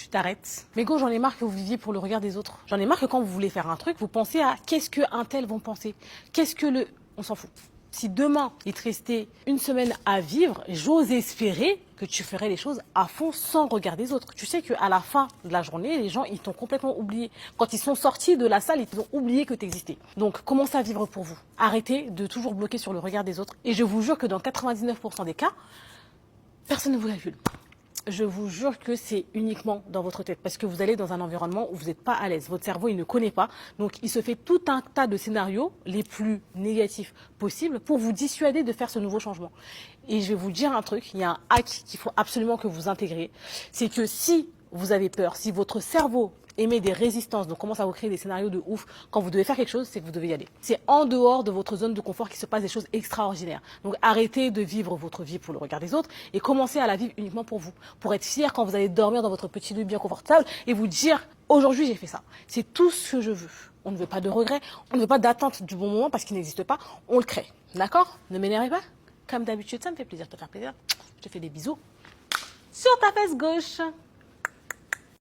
tu t'arrêtes. Mais go, j'en ai marre que vous viviez pour le regard des autres. J'en ai marre que quand vous voulez faire un truc, vous pensez à qu'est-ce que un tel vont penser. Qu'est-ce que le... On s'en fout. Si demain, il te restait une semaine à vivre, j'ose espérer que tu ferais les choses à fond sans regard des autres. Tu sais qu'à la fin de la journée, les gens, ils t'ont complètement oublié. Quand ils sont sortis de la salle, ils t'ont oublié que tu existais. Donc, commencez à vivre pour vous. Arrêtez de toujours bloquer sur le regard des autres. Et je vous jure que dans 99% des cas, personne ne vous calcule. Je vous jure que c'est uniquement dans votre tête parce que vous allez dans un environnement où vous n'êtes pas à l'aise. Votre cerveau, il ne connaît pas. Donc, il se fait tout un tas de scénarios les plus négatifs possibles pour vous dissuader de faire ce nouveau changement. Et je vais vous dire un truc, il y a un hack qu'il faut absolument que vous intégriez. C'est que si vous avez peur, si votre cerveau émet des résistances, donc commence à vous créer des scénarios de ouf, quand vous devez faire quelque chose, c'est que vous devez y aller. C'est en dehors de votre zone de confort qu'il se passe des choses extraordinaires. Donc arrêtez de vivre votre vie pour le regard des autres et commencez à la vivre uniquement pour vous. Pour être fier quand vous allez dormir dans votre petit lit bien confortable et vous dire, aujourd'hui j'ai fait ça. C'est tout ce que je veux. On ne veut pas de regrets, on ne veut pas d'attente du bon moment parce qu'il n'existe pas, on le crée. D'accord? Ne m'énervez pas. Comme d'habitude, ça me fait plaisir de te faire plaisir. Je te fais des bisous sur ta fesse gauche.